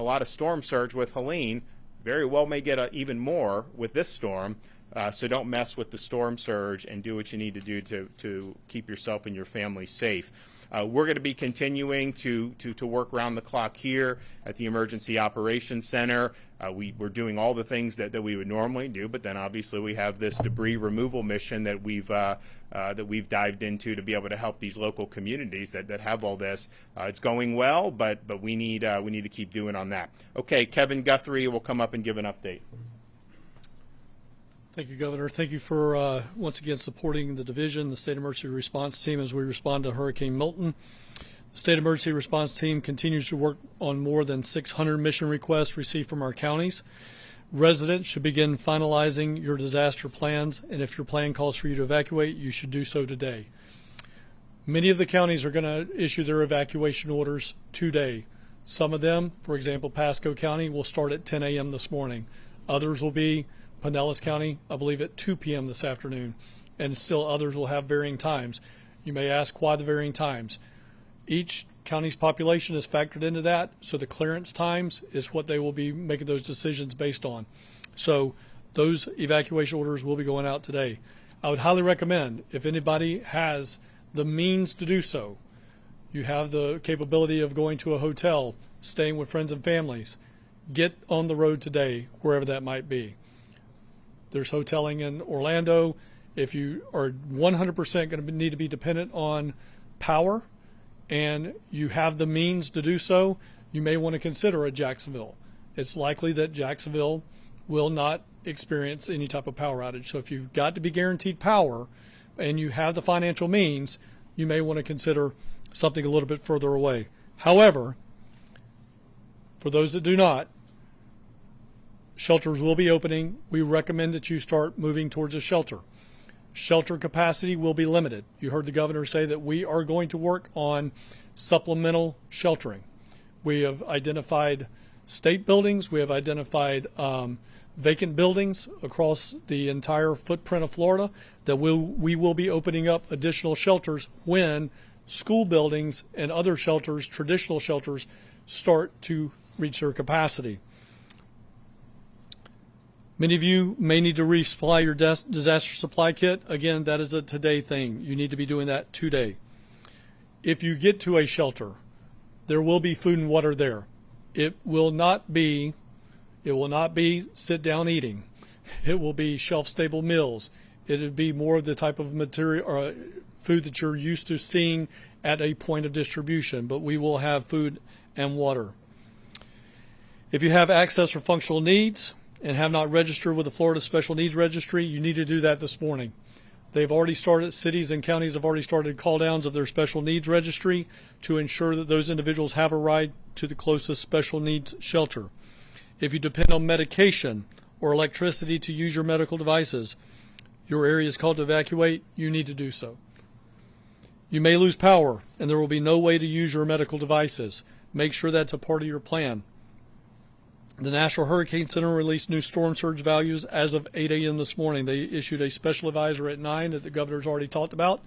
lot of storm surge with Helene. Very well may get even more with this storm. So don't mess with the storm surge and do what you need to do to keep yourself and your family safe. We're going to be continuing to work around the clock here at the Emergency Operations Center. We're doing all the things that we would normally do, but then obviously we have this debris removal mission that we've dived into to be able to help these local communities that have all this. It's going well, but we need to keep doing on that. Okay, Kevin Guthrie will come up and give an update. Thank you, Governor. Thank you for once again supporting the division, the State Emergency Response Team, as we respond to Hurricane Milton. The State Emergency Response Team continues to work on more than 600 mission requests received from our counties. Residents should begin finalizing your disaster plans, and if your plan calls for you to evacuate, you should do so today. Many of the counties are going to issue their evacuation orders today. Some of them, for example, Pasco County, will start at 10 a.m. this morning. Others will be Pinellas County, I believe, at 2 p.m. this afternoon, and still others will have varying times. You may ask why the varying times. Each county's population is factored into that, so the clearance times is what they will be making those decisions based on. So those evacuation orders will be going out today. I would highly recommend, if anybody has the means to do so, you have the capability of going to a hotel, staying with friends and families, get on the road today, wherever that might be. There's hoteling in Orlando. If you are 100% going to need to be dependent on power and you have the means to do so, you may want to consider a Jacksonville. It's likely that Jacksonville will not experience any type of power outage. So if you've got to be guaranteed power and you have the financial means, you may want to consider something a little bit further away. However, for those that do not, shelters will be opening. We recommend that you start moving towards a shelter. Shelter capacity will be limited. You heard the governor say that we are going to work on supplemental sheltering. We have identified state buildings. We have identified vacant buildings across the entire footprint of Florida that we will be opening up additional shelters when school buildings and other shelters, traditional shelters, start to reach their capacity. Many of you may need to resupply your disaster supply kit. Again, that is a today thing. You need to be doing that today. If you get to a shelter, there will be food and water there. It will not be sit down eating. It will be shelf stable meals. It would be more of the type of material or food that you're used to seeing at a point of distribution, but we will have food and water. If you have access for functional needs and have not registered with the Florida Special Needs Registry, you need to do that this morning. They've already started, cities and counties have already started call downs of their special needs registry to ensure that those individuals have a ride to the closest special needs shelter. If you depend on medication or electricity to use your medical devices, your area is called to evacuate, you need to do so. You may lose power and there will be no way to use your medical devices. Make sure that's a part of your plan. The National Hurricane Center released new storm surge values as of 8 a.m. this morning. They issued a special advisory at 9 that the governor's already talked about,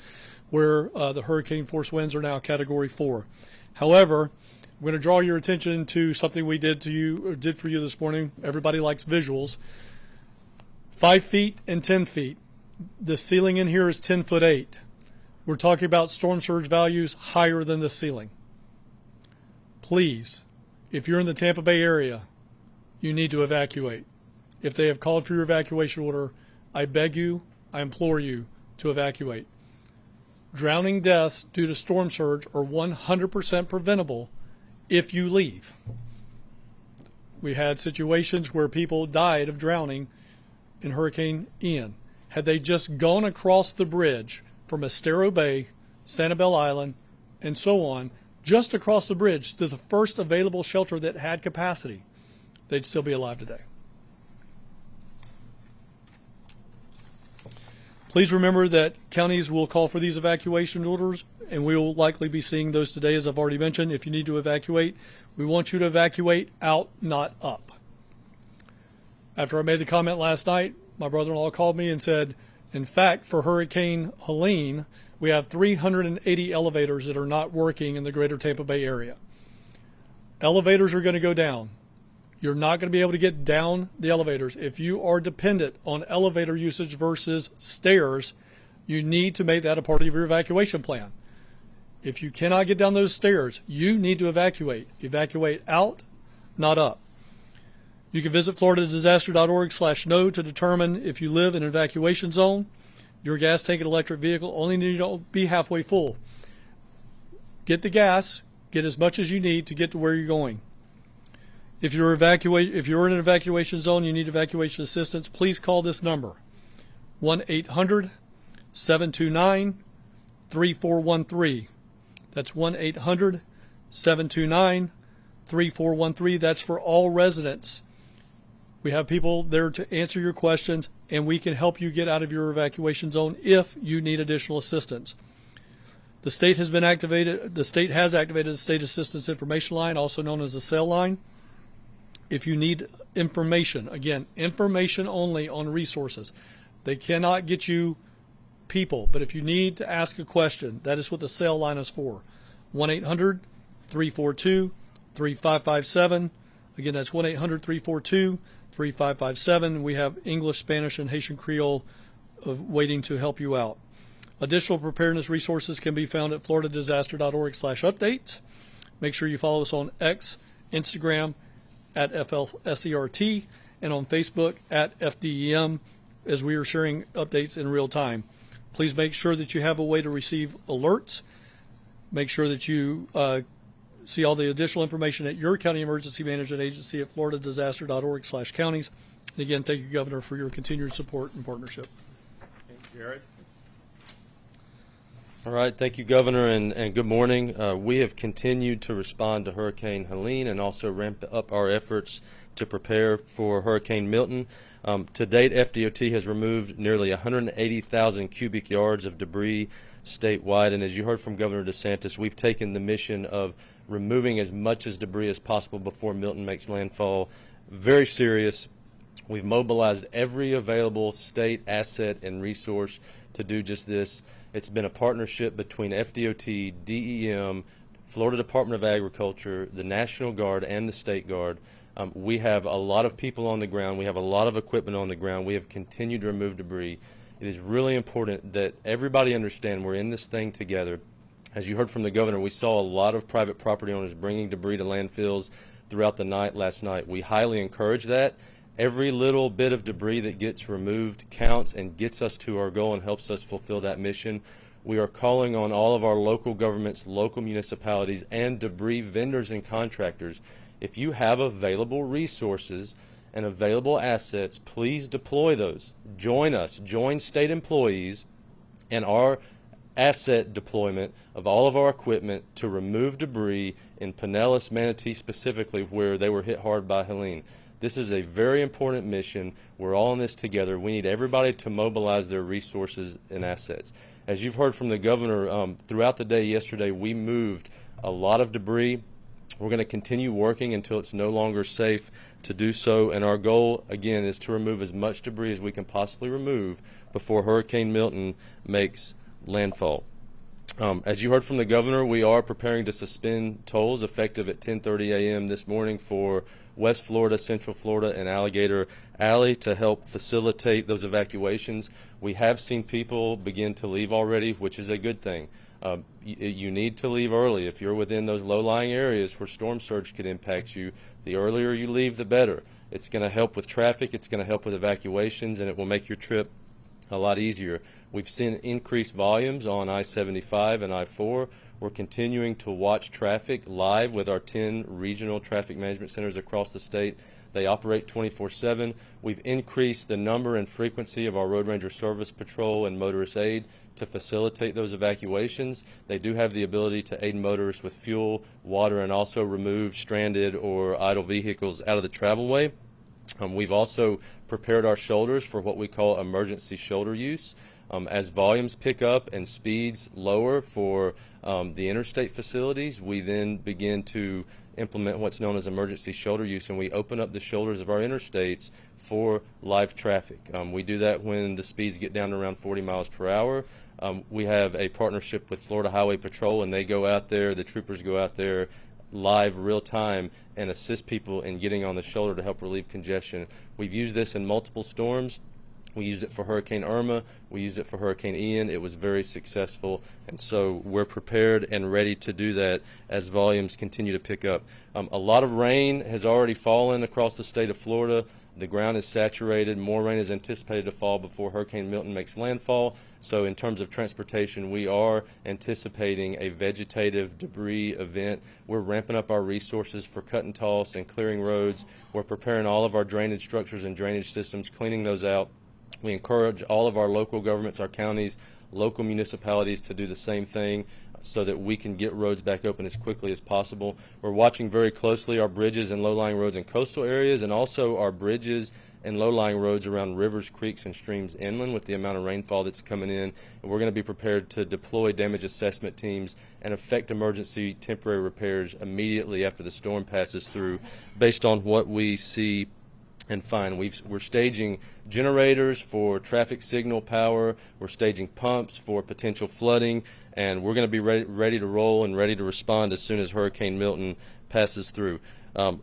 where the hurricane force winds are now Category 4. However, I'm going to draw your attention to something we did for you this morning. Everybody likes visuals. 5 feet and 10 feet. The ceiling in here is 10'8". We're talking about storm surge values higher than the ceiling. Please, if you're in the Tampa Bay area, you need to evacuate. If they have called for your evacuation order, I beg you, I implore you to evacuate. Drowning deaths due to storm surge are 100% preventable if you leave. We had situations where people died of drowning in Hurricane Ian. Had they just gone across the bridge from Estero Bay, Sanibel Island, and so on, just across the bridge to the first available shelter that had capacity, they'd still be alive today. Please remember that counties will call for these evacuation orders, and we will likely be seeing those today, as I've already mentioned. If you need to evacuate, we want you to evacuate out, not up. After I made the comment last night, my brother-in-law called me and said, in fact, for Hurricane Helene, we have 380 elevators that are not working in the greater Tampa Bay area. Elevators are going to go down. You're not going to be able to get down the elevators. If you are dependent on elevator usage versus stairs, you need to make that a part of your evacuation plan. If you cannot get down those stairs, you need to evacuate. Evacuate out, not up. You can visit floridadisaster.org/no to determine if you live in an evacuation zone. Your gas tank and electric vehicle only need to be halfway full. Get the gas, get as much as you need to get to where you're going. If you're in an evacuation zone, you need evacuation assistance, please call this number, 1-800-729-3413. That's 1-800-729-3413. That's for all residents. We have people there to answer your questions, and we can help you get out of your evacuation zone if you need additional assistance. The state has activated the State Assistance Information Line, also known as the SAIL line. If you need information, again, information only on resources. They cannot get you people, but if you need to ask a question, that is what the SAIL line is for. 1-800-342-3557. Again, that's 1-800-342-3557. We have English, Spanish, and Haitian Creole waiting to help you out. Additional preparedness resources can be found at floridadisaster.org/updates. Make sure you follow us on X, Instagram, at FLSERT, and on Facebook at FDEM, as we are sharing updates in real time. Please make sure that you have a way to receive alerts. Make sure that you see all the additional information at your county emergency management agency at floridadisaster.org/counties. And again, thank you, Governor, for your continued support and partnership. Thanks, Jared. All right, thank you, Governor, and good morning. We have continued to respond to Hurricane Helene and also ramp up our efforts to prepare for Hurricane Milton. To date, FDOT has removed nearly 180,000 cubic yards of debris statewide, and as you heard from Governor DeSantis, we've taken the mission of removing as much as debris as possible before Milton makes landfall very serious. We've mobilized every available state asset and resource to do just this. It's been a partnership between FDOT, DEM, Florida Department of Agriculture, the National Guard, and the State Guard. We have a lot of people on the ground. We have a lot of equipment on the ground. We have continued to remove debris. It is really important that everybody understand we're in this thing together. As you heard from the Governor, we saw a lot of private property owners bringing debris to landfills throughout the night last night. We highly encourage that. Every little bit of debris that gets removed counts and gets us to our goal and helps us fulfill that mission. We are calling on all of our local governments, local municipalities, and debris vendors and contractors. If you have available resources and available assets, please deploy those. Join us. Join state employees and our asset deployment of all of our equipment to remove debris in Pinellas, Manatee specifically, where they were hit hard by Helene. This is a very important mission. We're all in this together. We need everybody to mobilize their resources and assets. As you've heard from the Governor, throughout the day yesterday, we moved a lot of debris. We're going to continue working until it's no longer safe to do so, and our goal, again, is to remove as much debris as we can possibly remove before Hurricane Milton makes landfall. As you heard from the Governor, we are preparing to suspend tolls effective at 10:30 a.m. this morning for West Florida, Central Florida, and Alligator Alley to help facilitate those evacuations. We have seen people begin to leave already, which is a good thing. You need to leave early. If you're within those low-lying areas where storm surge could impact you, the earlier you leave, the better. It's going to help with traffic, it's going to help with evacuations, and it will make your trip a lot easier. We've seen increased volumes on I-75 and I-4. We're continuing to watch traffic live with our 10 regional traffic management centers across the state. They operate 24/7. We've increased the number and frequency of our Road Ranger Service Patrol and Motorist Aid to facilitate those evacuations. They do have the ability to aid motorists with fuel, water, and also remove stranded or idle vehicles out of the travelway. We've also prepared our shoulders for what we call emergency shoulder use. As volumes pick up and speeds lower for the interstate facilities, we then begin to implement what's known as emergency shoulder use, and we open up the shoulders of our interstates for live traffic. We do that when the speeds get down to around 40 miles per hour. We have a partnership with Florida Highway Patrol, and they go out there, the troopers go out there live real time and assist people in getting on the shoulder to help relieve congestion. We've used this in multiple storms. We used it for Hurricane Irma. We used it for Hurricane Ian. It was very successful, and so we're prepared and ready to do that as volumes continue to pick up. A lot of rain has already fallen across the state of Florida. The ground is saturated. More rain is anticipated to fall before Hurricane Milton makes landfall. So in terms of transportation, we are anticipating a vegetative debris event. We're ramping up our resources for cut and toss and clearing roads. We're preparing all of our drainage structures and drainage systems, cleaning those out. We encourage all of our local governments, our counties, local municipalities to do the same thing so that we can get roads back open as quickly as possible. We're watching very closely our bridges and low-lying roads in coastal areas, and also our bridges and low-lying roads around rivers, creeks, and streams inland with the amount of rainfall that's coming in. And we're going to be prepared to deploy damage assessment teams and effect emergency temporary repairs immediately after the storm passes through based on what we see and find. We're staging generators for traffic signal power. We're staging pumps for potential flooding, and we're going to be ready to roll and ready to respond as soon as Hurricane Milton passes through.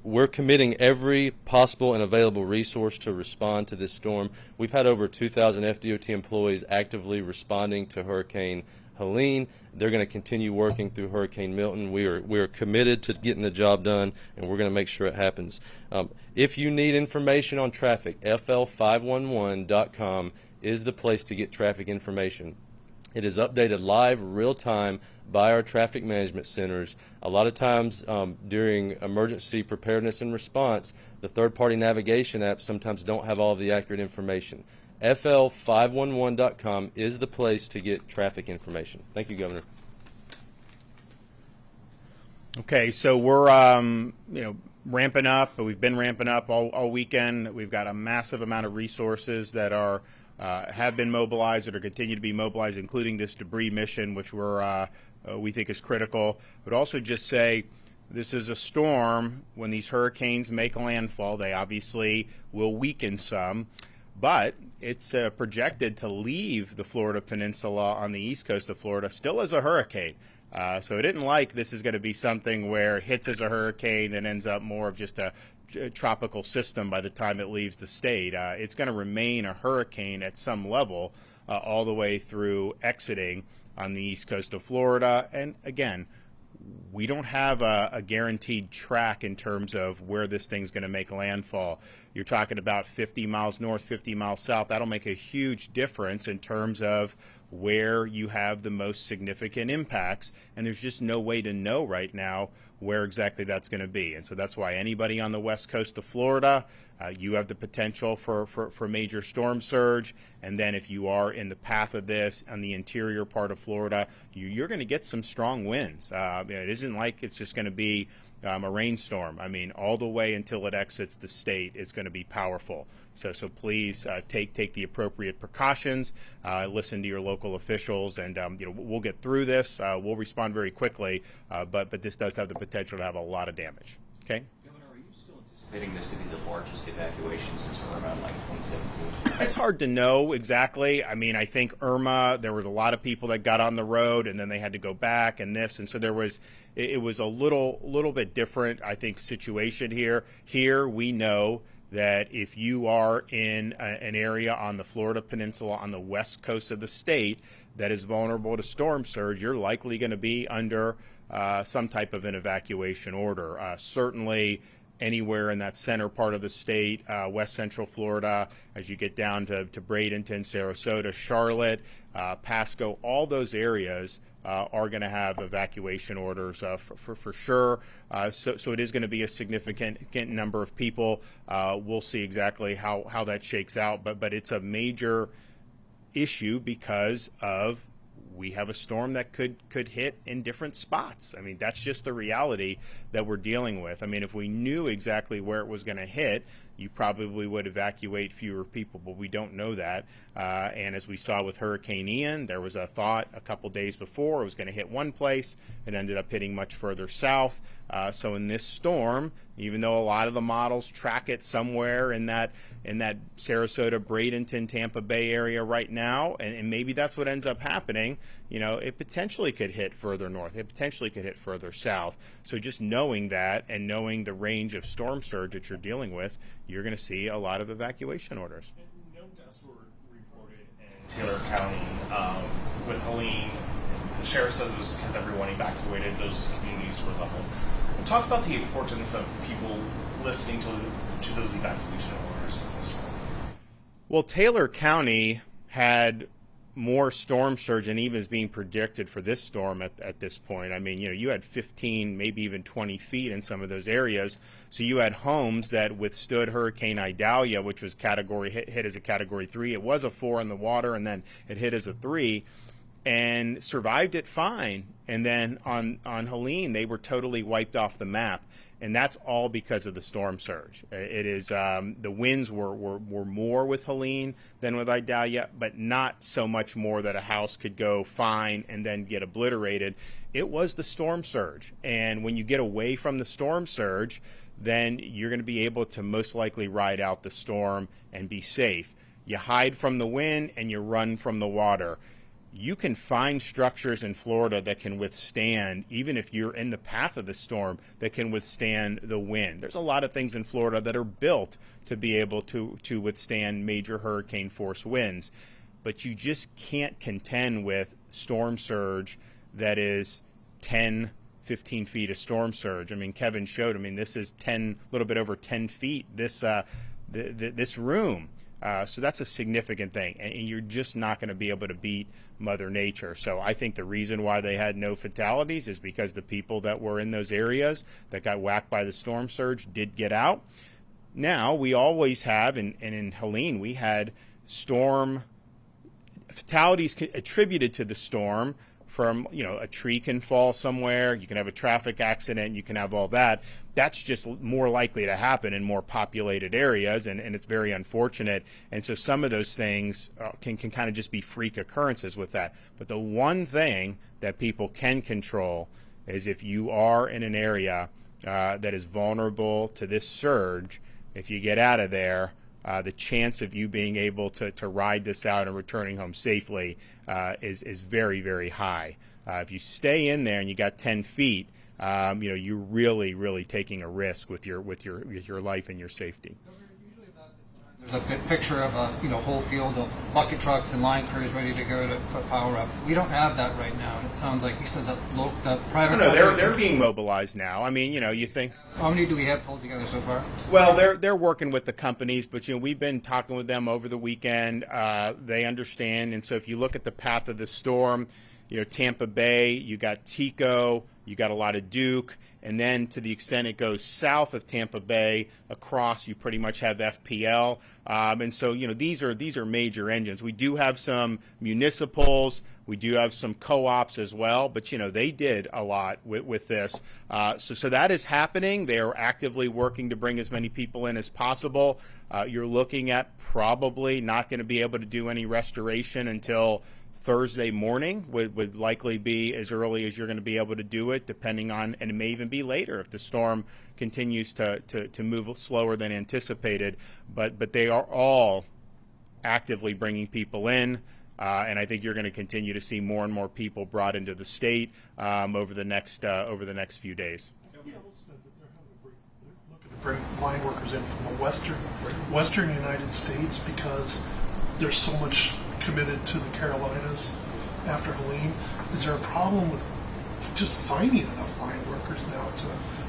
We're committing every possible and available resource to respond to this storm. We've had over 2,000 FDOT employees actively responding to Hurricane Helene. They're going to continue working through Hurricane Milton. We are committed to getting the job done, and we're going to make sure it happens. If you need information on traffic, fl511.com is the place to get traffic information. It is updated live, real time by our traffic management centers. A lot of times during emergency preparedness and response, the third-party navigation apps sometimes don't have all of the accurate information. fl511.com is the place to get traffic information. Thank you, Governor. Okay, so we're ramping up. We've been ramping up all weekend. We've got a massive amount of resources that are have been mobilized, that are continue to be mobilized, including this debris mission, which we think is critical. But also just say this is a storm. When these hurricanes make landfall, they obviously will weaken some. But it's projected to leave the Florida Peninsula on the east coast of Florida still as a hurricane. So it isn't like this is going to be something where it hits as a hurricane and ends up more of just a tropical system by the time it leaves the state. It's going to remain a hurricane at some level all the way through exiting on the east coast of Florida. And again, we don't have a guaranteed track in terms of where this thing's going to make landfall. You're talking about 50 miles north, 50 miles south. That'll make a huge difference in terms of where you have the most significant impacts, and there's just no way to know right now where exactly that's going to be. And so that's why anybody on the west coast of Florida, you have the potential for major storm surge. And then if you are in the path of this on the interior part of Florida, you're going to get some strong winds. It isn't like it's just going to be a rainstorm. I mean, all the way until it exits the state, it's going to be powerful. So please take the appropriate precautions, listen to your local officials, and we'll get through this. We'll respond very quickly, but this does have the potential to have a lot of damage. Okay. Governor, are you still anticipating this to be the largest evacuation since Irma in 2017? It's hard to know exactly. I mean, I think Irma, there was a lot of people that got on the road and then they had to go back and this. And so it was a little bit different, I think, situation here. Here we know that if you are in an area on the Florida Peninsula on the west coast of the state that is vulnerable to storm surge, you're likely going to be under some type of an evacuation order. Certainly anywhere in that center part of the state, west central Florida, as you get down to Bradenton, Sarasota, Charlotte, Pasco, all those areas are going to have evacuation orders for sure. So it is going to be a significant number of people. We'll see exactly how that shakes out, but it's a major issue because of we have a storm that could hit in different spots. I mean, that's just the reality that we're dealing with. I mean, if we knew exactly where it was going to hit, you probably would evacuate fewer people, but we don't know that. And as we saw with Hurricane Ian, there was a thought a couple days before it was going to hit one place. It ended up hitting much further south. So in this storm, even though a lot of the models track it somewhere in that Sarasota, Bradenton, Tampa Bay area right now, and maybe that's what ends up happening, it potentially could hit further north. It potentially could hit further south. So just know knowing that and knowing the range of storm surge that you're dealing with, you're going to see a lot of evacuation orders. No deaths were reported in Taylor County with Helene. The sheriff says it was because everyone evacuated, those communities were level. Talk about the importance of people listening to those evacuation orders with this one. Well, Taylor County had more storm surge than even is being predicted for this storm at this point. I mean, you had 15, maybe even 20 feet in some of those areas. So you had homes that withstood Hurricane Idalia, which was hit as a Category 3. It was a 4 in the water, and then it hit as a 3, and survived it fine. And then on Helene, they were totally wiped off the map. And that's all because of the storm surge. It is the winds were more with Helene than with Idalia, but not so much more that a house could go fine and then get obliterated. It was the storm surge. And when you get away from the storm surge, then you're going to be able to most likely ride out the storm and be safe. You hide from the wind and you run from the water. You can find structures in Florida that can withstand, even if you're in the path of the storm, that can withstand the wind. There's a lot of things in Florida that are built to be able to withstand major hurricane force winds. But you just can't contend with storm surge that is 10, 15 feet of storm surge. I mean, Kevin showed, this is a little bit over 10 feet, this room. So that's a significant thing, and you're just not going to be able to beat Mother Nature. So I think the reason why they had no fatalities is because the people that were in those areas that got whacked by the storm surge did get out. Now, we always have, and in Helene, we had storm fatalities attributed to the storm from, a tree can fall somewhere, you can have a traffic accident, you can have all that. That's just more likely to happen in more populated areas, and it's very unfortunate. And so some of those things can kind of just be freak occurrences with that. But the one thing that people can control is if you are in an area that is vulnerable to this surge, if you get out of there, the chance of you being able to ride this out and returning home safely is very, very high. If you stay in there and you got 10 feet, you're really, really taking a risk with your life and your safety. There's a good picture of a whole field of bucket trucks and line crews ready to go to put power up. We don't have that right now. And it sounds like you said that the private. No, they're being mobilized now. I mean, you think. How many do we have pulled together so far? Well, they're working with the companies, but we've been talking with them over the weekend. They understand, and so if you look at the path of the storm, Tampa Bay, you got Tico, you got a lot of Duke, and then to the extent it goes south of Tampa Bay across, you pretty much have FPL. And so, these are major engines. We do have some municipals, we do have some co-ops as well, but they did a lot with this. So that is happening. They are actively working to bring as many people in as possible. You're looking at probably not going to be able to do any restoration until Thursday morning would likely be as early as you're going to be able to do it, depending on, and it may even be later if the storm continues to move slower than anticipated. But they are all actively bringing people in, and I think you're going to continue to see more and more people brought into the state over the next few days. Looking to bring line workers in from the western United States because there's so much committed to the Carolinas after Helene. Is there a problem with just finding enough line workers now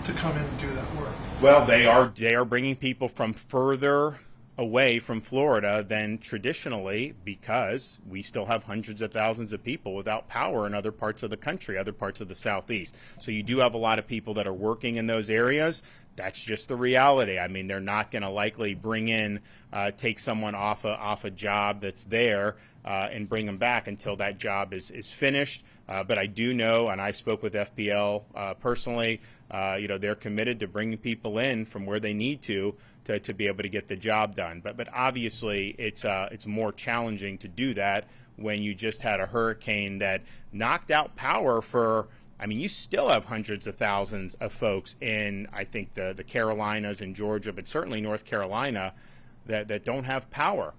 to come in and do that work? Well, they are bringing people from further away from Florida than traditionally, because we still have hundreds of thousands of people without power in other parts of the country, other parts of the Southeast. So you do have a lot of people that are working in those areas. That's just the reality. I mean, they're not going to likely take someone off a job that's there and bring them back until that job is finished. But I do know, and I spoke with FPL personally, they're committed to bringing people in from where they need to be able to get the job done. But obviously, it's more challenging to do that when you just had a hurricane that knocked out power for. I mean, you still have hundreds of thousands of folks in, I think, the Carolinas and Georgia, but certainly North Carolina, that don't have power.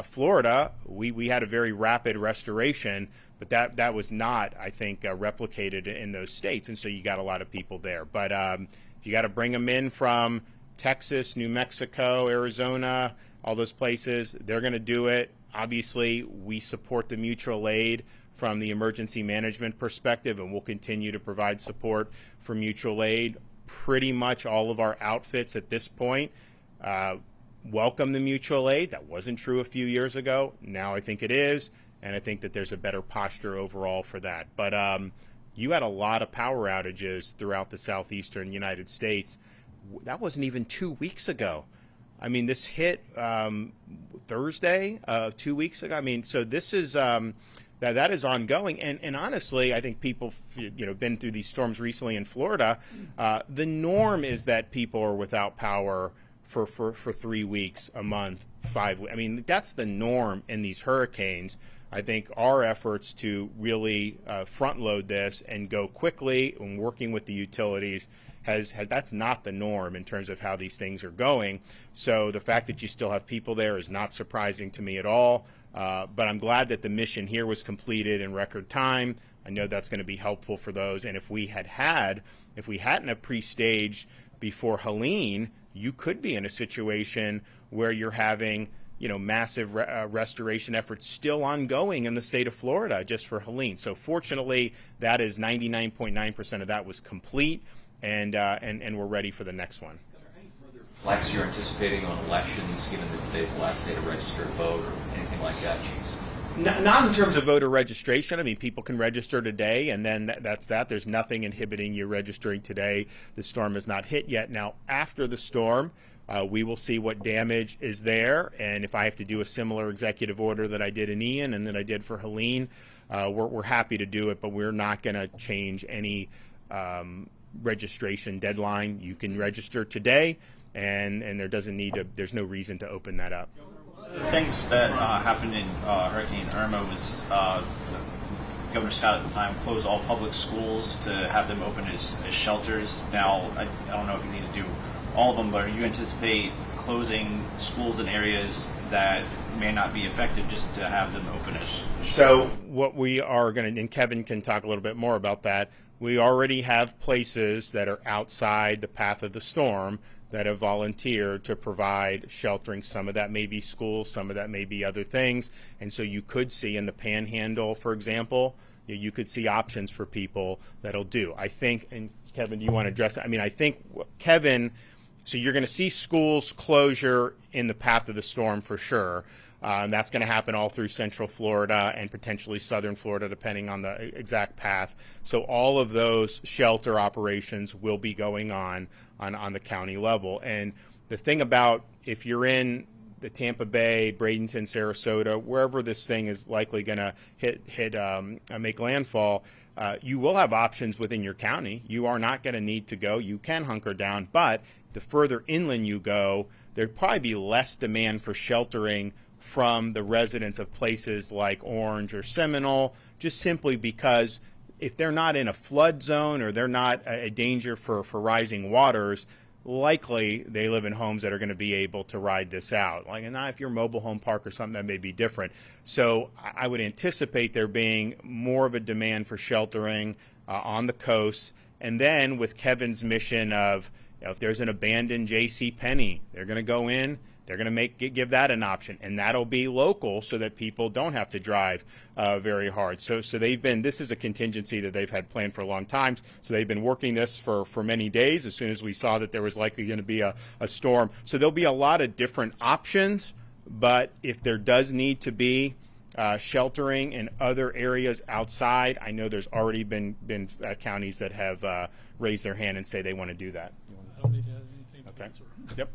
Florida, we had a very rapid restoration, but that was not, I think, replicated in those states, and so you got a lot of people there. But if you got to bring them in from Texas, New Mexico, Arizona, all those places, they're going to do it. Obviously, we support the mutual aid from the emergency management perspective, and we'll continue to provide support for mutual aid. Pretty much all of our outfits at this point welcome the mutual aid. That wasn't true a few years ago. Now I think it is, and I think that there's a better posture overall for that. But you had a lot of power outages throughout the southeastern United States. That wasn't even 2 weeks ago. I mean, this hit Thursday, 2 weeks ago. I mean, so this is that is ongoing. And honestly, I think people, been through these storms recently in Florida. The norm is that people are without power for 3 weeks, a month, 5 weeks. I mean, that's the norm in these hurricanes. I think our efforts to really front load this and go quickly and working with the utilities that's not the norm in terms of how these things are going. So the fact that you still have people there is not surprising to me at all. But I'm glad that the mission here was completed in record time. I know that's going to be helpful for those. And if we hadn't have pre-staged before Helene, you could be in a situation where you're having massive restoration efforts still ongoing in the state of Florida just for Helene. So fortunately, that is 99.9% of that was complete, and we're ready for the next one. Flex you're anticipating on elections, given that today's the last day to register to vote or anything like that, Chiefs? Not in terms of voter registration. I mean, people can register today, and then that's that. There's nothing inhibiting you registering today. The storm has not hit yet. Now, after the storm, we will see what damage is there, and if I have to do a similar executive order that I did in Ian and that I did for Helene, we're happy to do it, but we're not going to change any registration deadline. You can register today, and there's no reason to open that up. One of the things that happened in Hurricane Irma was Governor Scott at the time closed all public schools to have them open as shelters. Now, I don't know if you need to do all of them, but you anticipate closing schools in areas that may not be effective just to have them open as shelters? So what we are going to, and Kevin can talk a little bit more about that, we already have places that are outside the path of the storm that have volunteered to provide sheltering. Some of that may be schools, some of that may be other things. And so you could see in the Panhandle, for example, you could see options for people that'll do. I think, and Kevin, do you want to address it? I mean, I think, Kevin, so you're going to see schools closure in the path of the storm for sure. And that's going to happen all through Central Florida and potentially Southern Florida, depending on the exact path. So all of those shelter operations will be going on the county level. And the thing about if you're in the Tampa Bay, Bradenton, Sarasota, wherever this thing is likely going to make landfall, you will have options within your county. You are not going to need to go. You can hunker down, but the further inland you go, there'd probably be less demand for sheltering from the residents of places like Orange or Seminole, just simply because if they're not in a flood zone or they're not a danger for rising waters, likely they live in homes that are going to be able to ride this out. Like, and if you're a mobile home park or something, that may be different. So I would anticipate there being more of a demand for sheltering on the coast. And then with Kevin's mission of, if there's an abandoned J.C. Penney, they're going to go in, they're going to give that an option, and that'll be local so that people don't have to drive very hard. So this is a contingency that they've had planned for a long time. So they've been working this for many days as soon as we saw that there was likely going to be a storm. So there'll be a lot of different options, but if there does need to be sheltering in other areas outside, I know there's already been counties that have raised their hand and say they want to do that. I don't need to add anything to Okay. answer. Yep.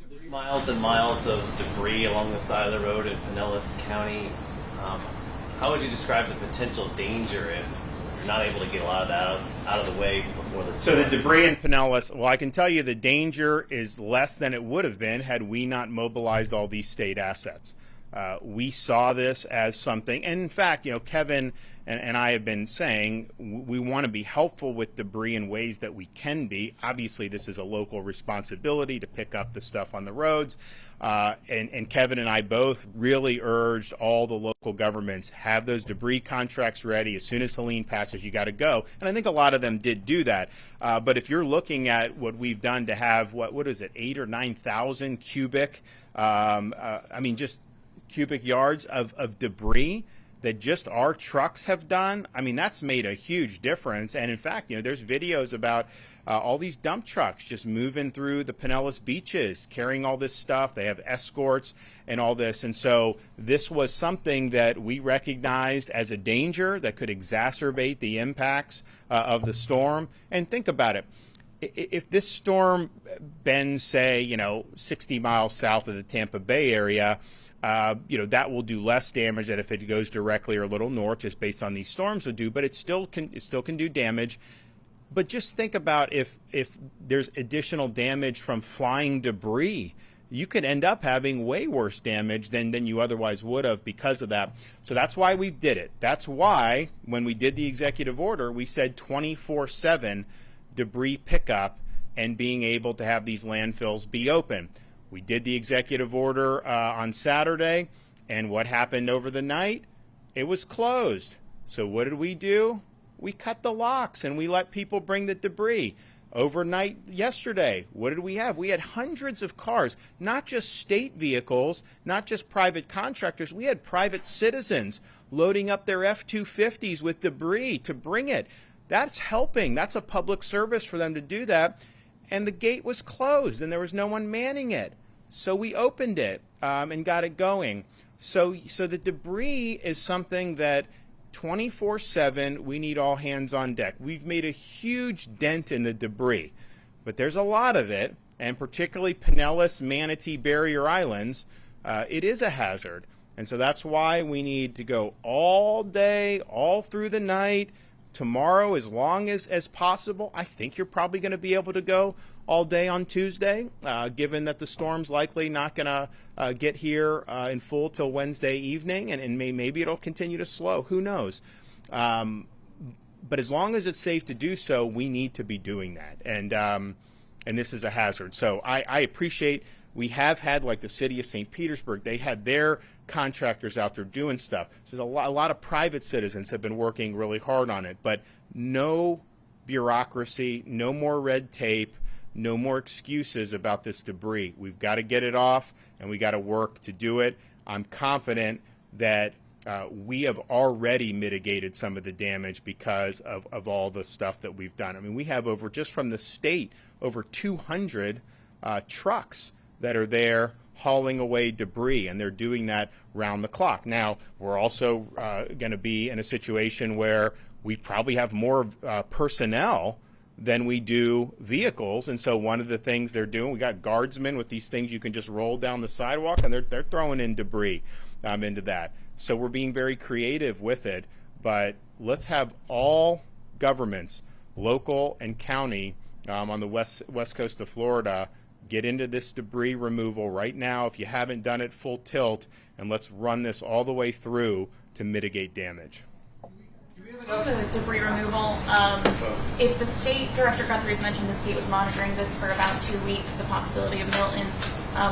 There's miles and miles of debris along the side of the road in Pinellas County. How would you describe the potential danger if you're not able to get a lot of that out of the way before the storm? So the debris in Pinellas, well, I can tell you the danger is less than it would have been had we not mobilized all these state assets. We saw this as something, and in fact, Kevin and I have been saying we want to be helpful with debris in ways that we can be. Obviously, this is a local responsibility to pick up the stuff on the roads. And Kevin and I both really urged all the local governments, have those debris contracts ready. As soon as Helene passes, you got to go. And I think a lot of them did do that. But if you're looking at what we've done to have, what is it, 8,000 or 9,000 cubic, just cubic yards of debris that just our trucks have done, that's made a huge difference. And in fact, there's videos about all these dump trucks just moving through the Pinellas beaches, carrying all this stuff. They have escorts and all this. And so this was something that we recognized as a danger that could exacerbate the impacts of the storm. And think about it. If this storm bends, say, 60 miles south of the Tampa Bay area, that will do less damage than if it goes directly or a little north, just based on these storms would do. But it still can do damage. But just think about if there's additional damage from flying debris, you could end up having way worse damage than you otherwise would have because of that. So that's why we did it. That's why when we did the executive order, we said 24/7 debris pickup and being able to have these landfills be open. We did the executive order on Saturday, and what happened over the night? It was closed. So what did we do? We cut the locks and we let people bring the debris. Overnight yesterday, what did we have? We had hundreds of cars, not just state vehicles, not just private contractors. We had private citizens loading up their F-250s with debris to bring it. That's helping. That's a public service for them to do that. And the gate was closed and there was no one manning it. So we opened it and got it going. So the debris is something that 24/7 we need all hands on deck. We've made a huge dent in the debris, but there's a lot of it, and particularly Pinellas, Manatee, Barrier Islands, it is a hazard. And so that's why we need to go all day, all through the night, tomorrow as long as possible. I think you're probably going to be able to go all day on Tuesday, given that the storm's likely not going to get here in full till Wednesday evening, and maybe it'll continue to slow. Who knows? But as long as it's safe to do so, we need to be doing that. And this is a hazard. So I appreciate we have had, like the city of St. Petersburg, they had their contractors out there doing stuff. So a lot of private citizens have been working really hard on it. But no bureaucracy, no more red tape, no more excuses about this debris. We've got to get it off, and we got to work to do it. I'm confident that we have already mitigated some of the damage because of all the stuff that we've done. We have just from the state, over 200 trucks that are there hauling away debris, and they're doing that round the clock. Now, we're also going to be in a situation where we probably have more personnel than we do vehicles, and so one of the things they're doing, we got guardsmen with these things you can just roll down the sidewalk, and they're throwing in debris into that. So we're being very creative with it, but let's have all governments, local and county, on the west coast of Florida, get into this debris removal right now if you haven't done it full tilt, and let's run this all the way through to mitigate damage. The debris removal, if the state, Director Guthrie's mentioned the state was monitoring this for about 2 weeks, the possibility of Milton,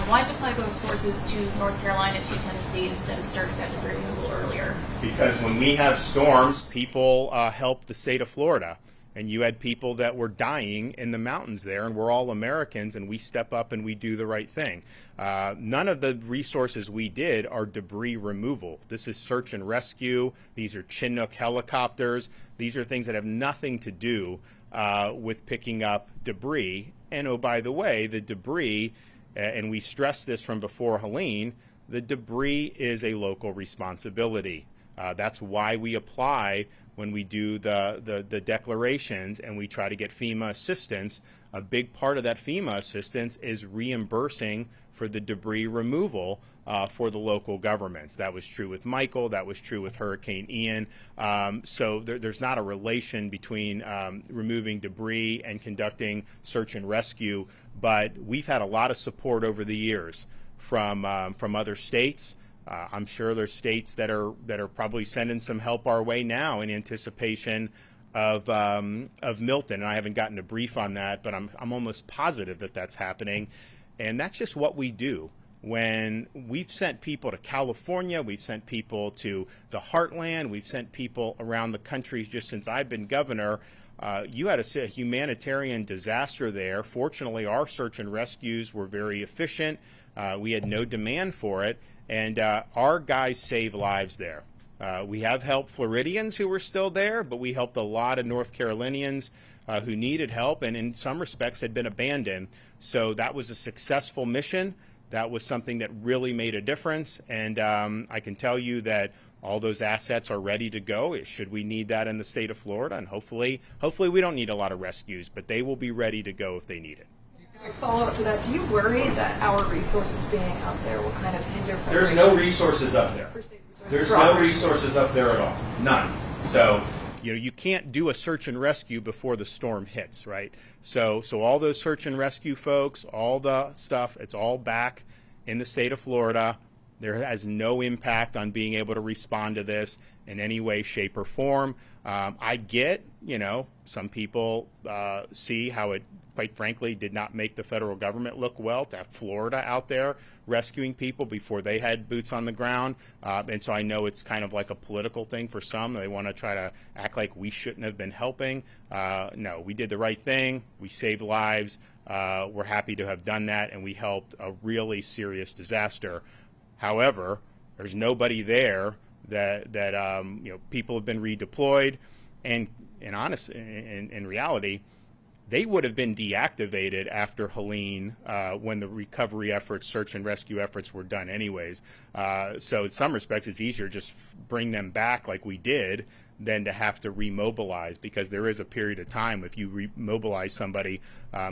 why deploy those forces to North Carolina, to Tennessee, instead of starting that debris removal earlier? Because when we have storms, people help the state of Florida. And you had people that were dying in the mountains there, and we're all Americans, and we step up and we do the right thing. None of the resources we did are debris removal. This is search and rescue. These are Chinook helicopters. These are things that have nothing to do with picking up debris. And oh, by the way, the debris, and we stressed this from before Helene, the debris is a local responsibility. That's why we apply when we do the declarations and we try to get FEMA assistance. A big part of that FEMA assistance is reimbursing for the debris removal for the local governments. That was true with Michael. That was true with Hurricane Ian. So there's not a relation between removing debris and conducting search and rescue, but we've had a lot of support over the years from other states, I'm sure there's states that are probably sending some help our way now in anticipation of Milton, and I haven't gotten a brief on that, but I'm almost positive that that's happening, and that's just what we do. When we've sent people to California, we've sent people to the heartland, we've sent people around the country just since I've been governor. You had a humanitarian disaster there. Fortunately, our search and rescues were very efficient. We had no demand for it, and our guys saved lives there. We have helped Floridians who were still there, but we helped a lot of North Carolinians who needed help and in some respects had been abandoned. So that was a successful mission. That was something that really made a difference, and I can tell you that all those assets are ready to go should we need that in the state of Florida, and hopefully we don't need a lot of rescues, but they will be ready to go if they need it. Follow up to that, do you worry that our resources being out there will kind of hinder There's no resources up there. There's no resources up there at all. None. So you can't do a search and rescue before the storm hits, right? So all those search and rescue folks, all the stuff, it's all back in the state of Florida. There has no impact on being able to respond to this in any way, shape, or form. I get, some people see how it, quite frankly, did not make the federal government look well to have Florida out there rescuing people before they had boots on the ground. And so I know it's kind of like a political thing for some. They want to try to act like we shouldn't have been helping. No, we did the right thing. We saved lives. We're happy to have done that, and we helped a really serious disaster. However, there's nobody there that people have been redeployed, and in reality, they would have been deactivated after Helene when the recovery efforts, search and rescue efforts were done anyways. So in some respects, it's easier just bring them back like we did than to have to remobilize, because there is a period of time if you remobilize somebody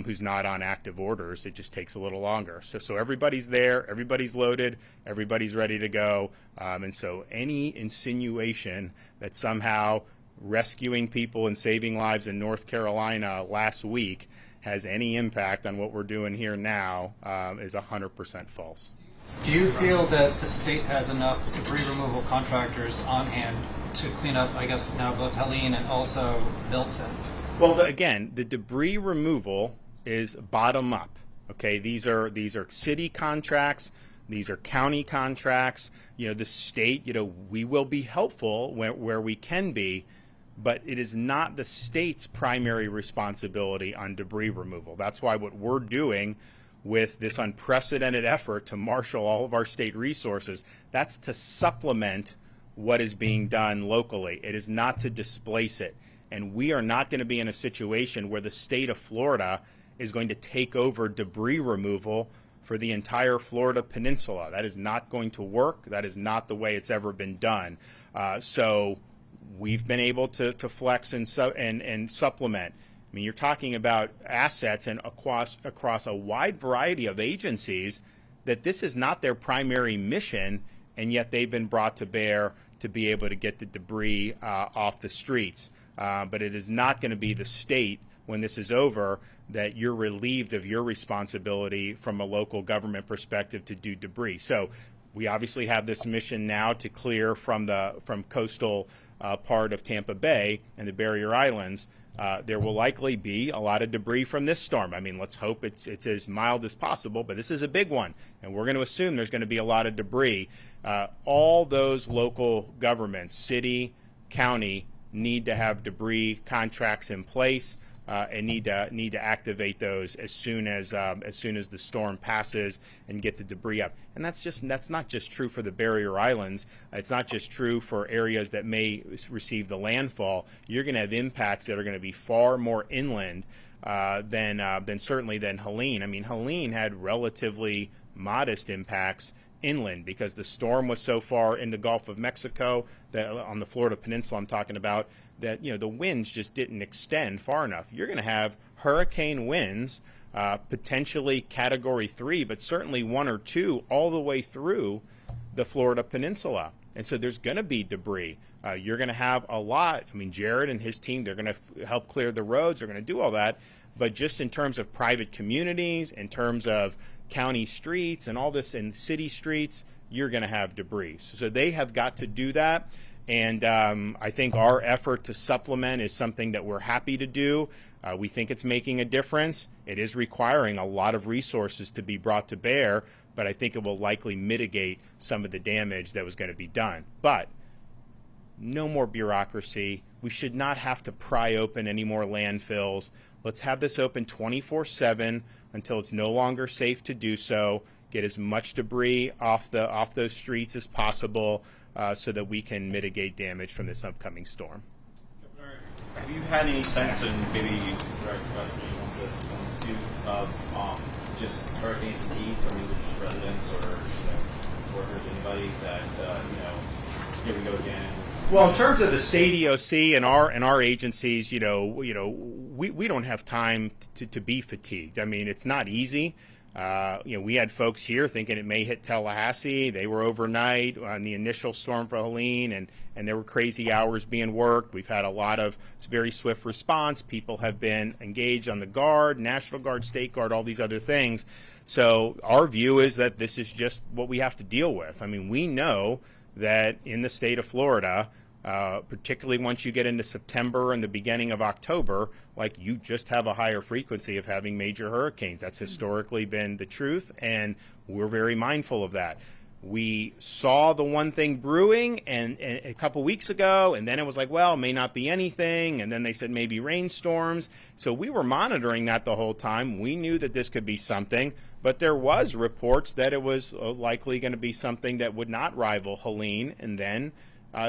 who's not on active orders, it just takes a little longer. So everybody's there, everybody's loaded, everybody's ready to go. And so any insinuation that somehow rescuing people and saving lives in North Carolina last week has any impact on what we're doing here now is 100% false. Do you feel that the state has enough debris removal contractors on hand to clean up, I guess, now both Helene and also Milton? Well, again, the debris removal is bottom up. Okay, these are city contracts. These are county contracts. The state, we will be helpful where we can be, but it is not the state's primary responsibility on debris removal. That's why what we're doing with this unprecedented effort to marshal all of our state resources, that's to supplement what is being done locally. It is not to displace it. And we are not going to be in a situation where the state of Florida is going to take over debris removal for the entire Florida peninsula. That is not going to work. That is not the way it's ever been done. So we've been able to flex and supplement. I mean, you're talking about assets and across a wide variety of agencies that this is not their primary mission, and yet they've been brought to bear to be able to get the debris off the streets. But it is not going to be the state, when this is over, that you're relieved of your responsibility from a local government perspective to do debris. So we obviously have this mission now to clear from coastal part of Tampa Bay and the Barrier Islands. There will likely be a lot of debris from this storm. I mean, let's hope it's as mild as possible, but this is a big one, and we're going to assume there's going to be a lot of debris. All those local governments, city, county, need to have debris contracts in place and need to activate those as soon as the storm passes and get the debris up. And that's not just true for the Barrier Islands. It's not just true for areas that may receive the landfall. You're going to have impacts that are going to be far more inland than certainly than Helene. I mean, Helene had relatively modest impacts inland because the storm was so far in the Gulf of Mexico, that on the Florida Peninsula I'm talking about, that the winds just didn't extend far enough. You're going to have hurricane winds, potentially Category 3, but certainly 1 or 2 all the way through the Florida Peninsula. And so there's going to be debris. You're going to have a lot. I mean, Jared and his team, they're going to help clear the roads. They're going to do all that. but just in terms of private communities, in terms of county streets and all this in city streets, you're going to have debris. So they have got to do that. And I think our effort to supplement is something that we're happy to do. We think it's making a difference. It is requiring a lot of resources to be brought to bear, but I think it will likely mitigate some of the damage that was going to be done. But no more bureaucracy. We should not have to pry open any more landfills. Let's have this open 24/7 until it's no longer safe to do so. Get as much debris off those streets as possible so that we can mitigate damage from this upcoming storm. Governor, have you had any sense, and maybe of just hurricane fatigue from either residents or workers, anybody that here we go again? Well, in terms of the state EOC and our agencies, we don't have time to be fatigued. I mean, it's not easy. We had folks here thinking it may hit Tallahassee. They were overnight on the initial storm for Helene, and there were crazy hours being worked. We've had a lot of very swift response. People have been engaged on the Guard, National Guard, State Guard, all these other things. So our view is that this is just what we have to deal with. I mean, we know that in the state of Florida, particularly once you get into September and the beginning of October, you just have a higher frequency of having major hurricanes. That's historically been the truth, and we're very mindful of that. We saw the one thing brewing and a couple weeks ago, and then it was well, it may not be anything, and then they said maybe rainstorms. So we were monitoring that the whole time. We knew that this could be something, but there was reports that it was likely going to be something that would not rival Helene, and then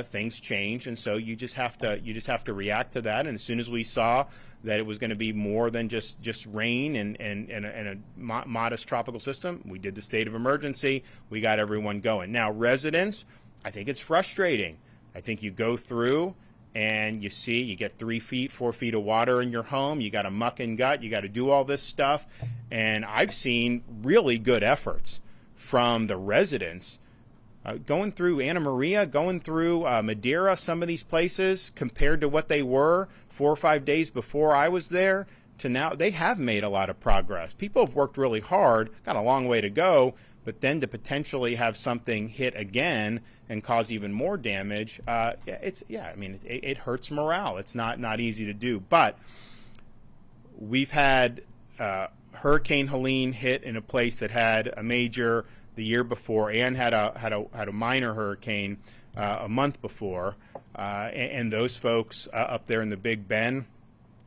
things change, and so you just have to react to that. And as soon as we saw that it was going to be more than just rain and a modest tropical system, we did the state of emergency. We got everyone going. Now, residents, I think it's frustrating. I think you go through and you get 3 feet, 4 feet of water in your home. You got to muck and gut. You got to do all this stuff, and I've seen really good efforts from the residents. Going through Anna Maria, going through Madeira, some of these places, compared to what they were 4 or 5 days before I was there to now, they have made a lot of progress. People have worked really hard, got a long way to go, but then to potentially have something hit again and cause even more damage, it hurts morale. It's not easy to do. But we've had Hurricane Helene hit in a place that had a major the year before, and had a minor hurricane a month before, and those folks up there in the Big Bend,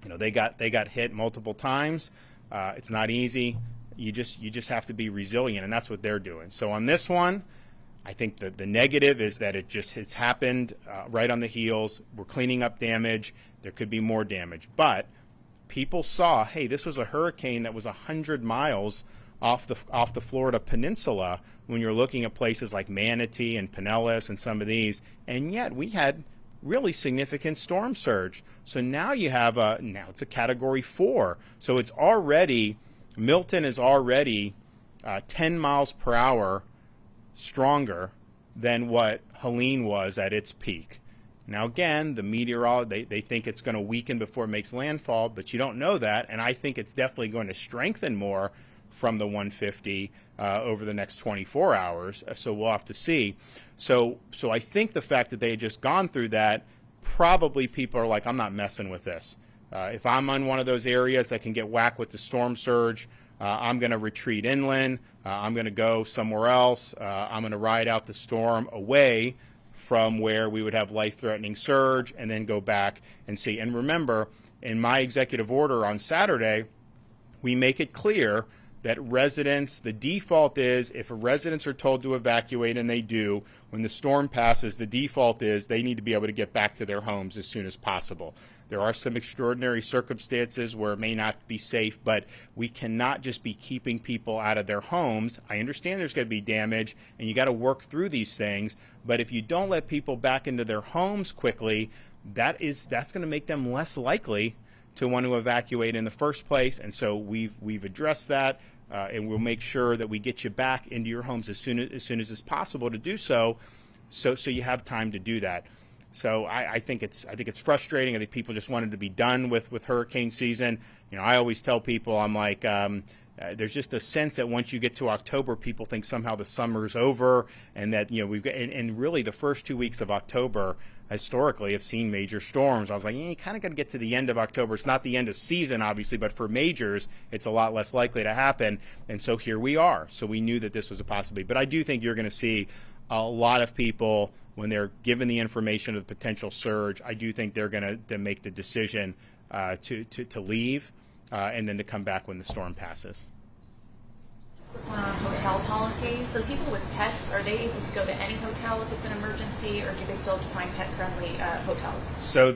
they got hit multiple times. It's not easy. You just have to be resilient, and that's what they're doing. So on this one, I think the negative is that it's happened right on the heels. We're cleaning up damage. There could be more damage, but people saw, hey, this was a hurricane that was 100 miles off the Florida peninsula when you're looking at places like Manatee and Pinellas and some of these, and yet we had really significant storm surge. So now you have now it's a Category 4. So it's already, Milton is already 10 miles per hour stronger than what Helene was at its peak. Now again, the meteorologists, they think it's going to weaken before it makes landfall, but you don't know that, and I think it's definitely going to strengthen more from the 150 over the next 24 hours, so we'll have to see. So I think the fact that they had just gone through that, probably people are like, I'm not messing with this. If I'm on one of those areas that can get whacked with the storm surge, I'm going to retreat inland. I'm going to go somewhere else. I'm going to ride out the storm away from where we would have life-threatening surge, and then go back and see. And remember, in my executive order on Saturday, we make it clear that residents, the default is if residents are told to evacuate, and they do, when the storm passes, the default is they need to be able to get back to their homes as soon as possible. There are some extraordinary circumstances where it may not be safe, but we cannot just be keeping people out of their homes. I understand there's going to be damage, and you got to work through these things, but if you don't let people back into their homes quickly, that's going to make them less likely to want to evacuate in the first place. And so we've addressed that. And we'll make sure that we get you back into your homes as soon as it's possible to do so, so you have time to do that. So I think it's frustrating. I think people just wanted to be done with hurricane season. You know, I always tell people, I'm like, there's just a sense that once you get to October, people think somehow the summer's over, and that, you know, we've got, and really the first 2 weeks of October historically have seen major storms. I was like, you kind of got to get to the end of October. It's not the end of season, obviously, but for majors, it's a lot less likely to happen. And so here we are. So we knew that this was a possibility. But I do think you're going to see a lot of people, when they're given the information of the potential surge, I do think they're going to make the decision to leave and then to come back when the storm passes. Hotel policy for people with pets, are they able to go to any hotel if it's an emergency, or do they still have to find pet-friendly hotels? So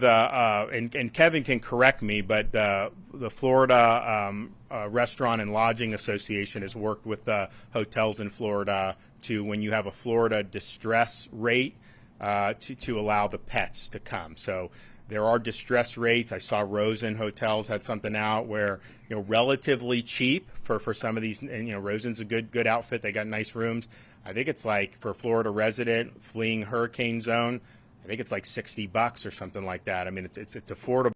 and Kevin can correct me, but the Florida Restaurant and Lodging Association has worked with the hotels in Florida to, when you have a Florida distress rate, to allow the pets to come. So there are distress rates. I saw Rosen Hotels had something out where, you know, relatively cheap for some of these, and, you know, Rosen's a good outfit. They got nice rooms. I think it's like, for a Florida resident fleeing hurricane zone, I think it's like $60 or something like that. I mean, it's affordable.